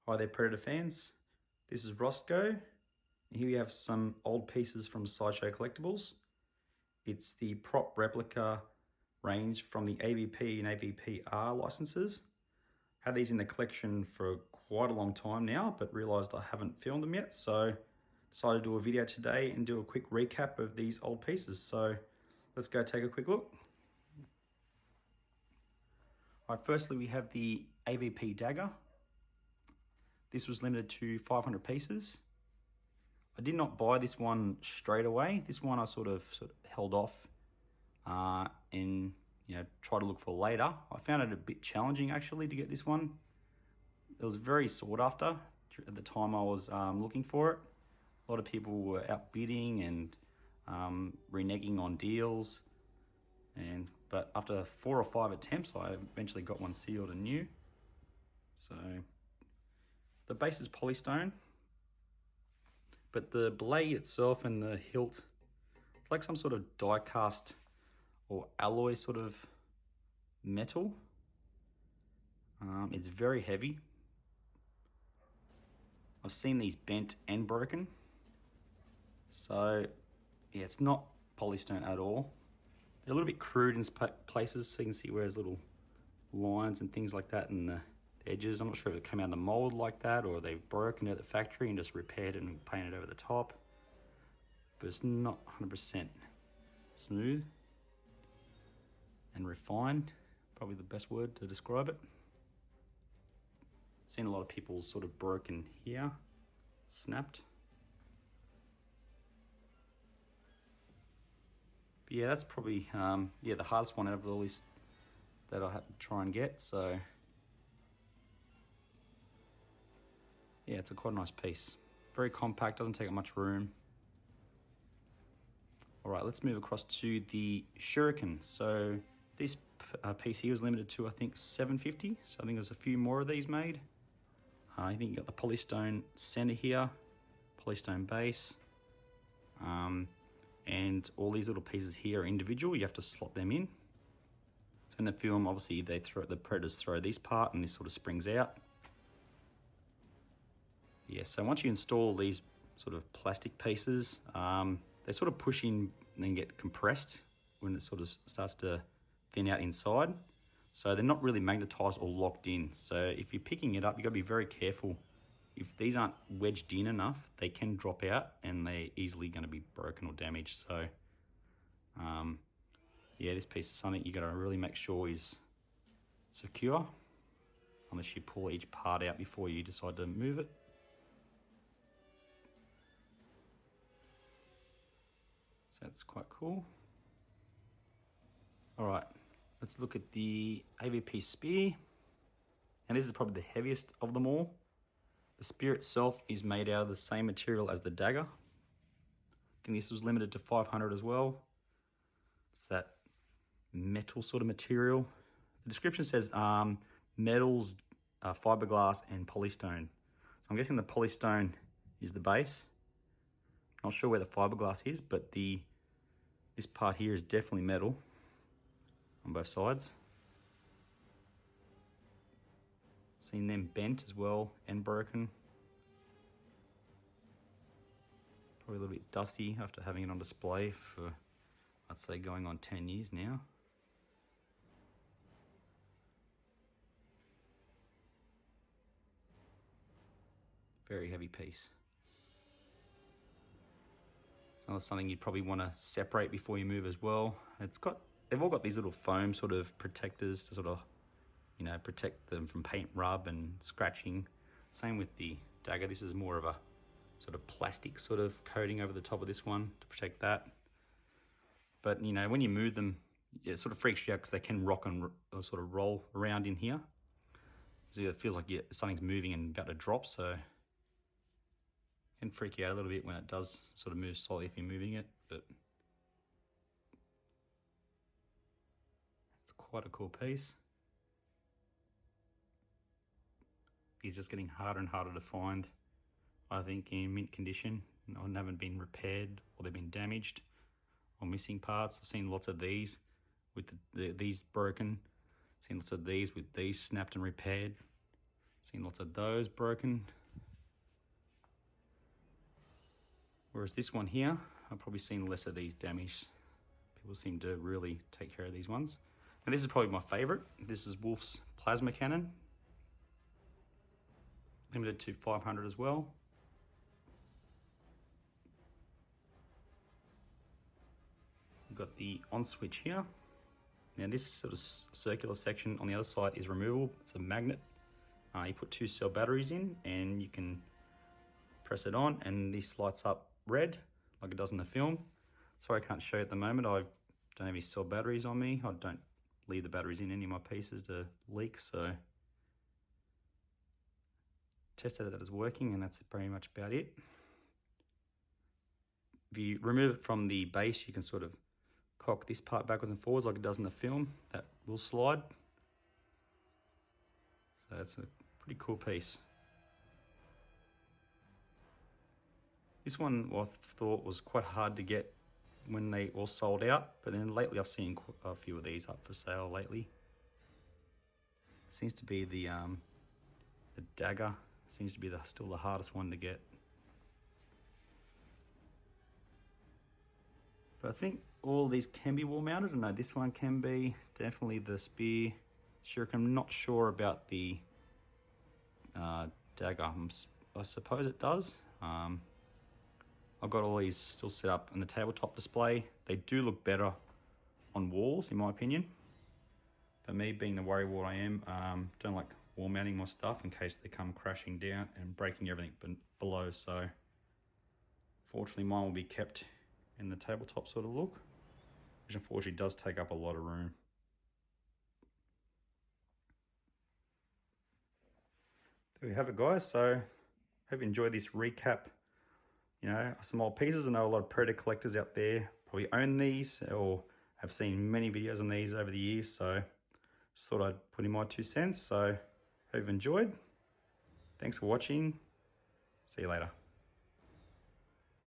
Hi there Predator fans, this is Roscoe. Here we have some old pieces from Sideshow Collectibles. It's the prop replica range from the AVP and AVP R licenses. Had these in the collection for quite a long time now, but realised I haven't filmed them yet, so decided to do a video today and do a quick recap of these old pieces. So let's go take a quick look. Alright, firstly we have the AVP Dagger. This was limited to 500 pieces. I did not buy this one straight away. This one I sort of held off and try to look for later. I found it a bit challenging actually to get this one. It was very sought after at the time I was looking for it. A lot of people were outbidding and reneging on deals. But after 4 or 5 attempts, I eventually got one sealed and new. So the base is polystone, but the blade itself and the hilt, it's like some sort of die cast or alloy sort of metal. It's very heavy. I've seen these bent and broken. So yeah, it's not polystone at all. They're a little bit crude in places, so you can see where there's little lines and things like that in the edges. I'm not sure if it came out of the mold like that or they've broken it at the factory and just repaired it and painted over the top. But it's not 100% smooth and refined, probably the best word to describe it. Seen a lot of people sort of broken here, snapped. But yeah, that's probably the hardest one out of all this that I had to try and get. So yeah, it's quite a nice piece. Very compact, doesn't take up much room. All right, let's move across to the Shuriken. So this piece here was limited to, I think, 750. So I think there's a few more of these made. I think you got the polystone center here, polystone base, and all these little pieces here are individual. You have to slot them in. So in the film, obviously, the Predators throw this part and this sort of springs out. Yeah, so once you install these sort of plastic pieces, they sort of push in and then get compressed when it sort of starts to thin out inside. So they're not really magnetized or locked in. So if you're picking it up, you gotta be very careful. If these aren't wedged in enough, they can drop out and they're easily gonna be broken or damaged. So yeah, this piece is something you gotta really make sure is secure, unless you pull each part out before you decide to move it. So that's quite cool. All right, let's look at the AVP Spear. And this is probably the heaviest of them all. The spear itself is made out of the same material as the dagger. I think this was limited to 500 as well. It's that metal sort of material. The description says metals, fiberglass, and polystone. So I'm guessing the polystone is the base. Not sure where the fiberglass is, but this part here is definitely metal on both sides. Seen them bent as well and broken. Probably a little bit dusty after having it on display for, I'd say, going on 10 years now. Very heavy piece. It's another something you'd probably want to separate before you move as well. They've all got these little foam sort of protectors to sort of, protect them from paint rub and scratching. Same with the dagger. This is more of a sort of plastic sort of coating over the top of this one to protect that. But when you move them, it sort of freaks you out because they can rock and sort of roll around in here. So it feels like something's moving and about to drop, so it can freak you out a little bit when it does sort of move slightly if you're moving it, but it's quite a cool piece. These just getting harder and harder to find, I think, in mint condition. And haven't been repaired or they've been damaged or missing parts. I've seen lots of these with these broken. Seen lots of these with these snapped and repaired. Seen lots of those broken. Whereas this one here, I've probably seen less of these damaged. People seem to really take care of these ones. And this is probably my favorite. This is Wolf's plasma cannon. Limited to 500 as well. We've got the on switch here. Now this sort of circular section on the other side is removable. It's a magnet. You put 2 cell batteries in and you can press it on and this lights up red like it does in the film. Sorry I can't show you at the moment. I don't have any cell batteries on me. I don't leave the batteries in any of my pieces to leak, so tested that it's working and that's pretty much about it. If you remove it from the base, you can sort of cock this part backwards and forwards like it does in the film. That will slide. So that's a pretty cool piece. This one I thought was quite hard to get when they all sold out, but then lately I've seen a few of these up for sale lately. It seems to be the Dagger seems to be still the hardest one to get. But I think all these can be wall mounted. I know this one can be, definitely the Spear Shuriken. I'm not sure about the Dagger. I suppose it does. I've got all these still set up in the tabletop display. They do look better on walls, in my opinion. But me being the worrywart I am, don't like wall mounting my stuff in case they come crashing down and breaking everything below. So fortunately mine will be kept in the tabletop sort of look, which unfortunately does take up a lot of room. There we have it, guys. So hope you enjoyed this recap. You know, some old pieces. I know a lot of Predator collectors out there probably own these or have seen many videos on these over the years. So just thought I'd put in my 2 cents. So hope you've enjoyed. Thanks for watching. See you later.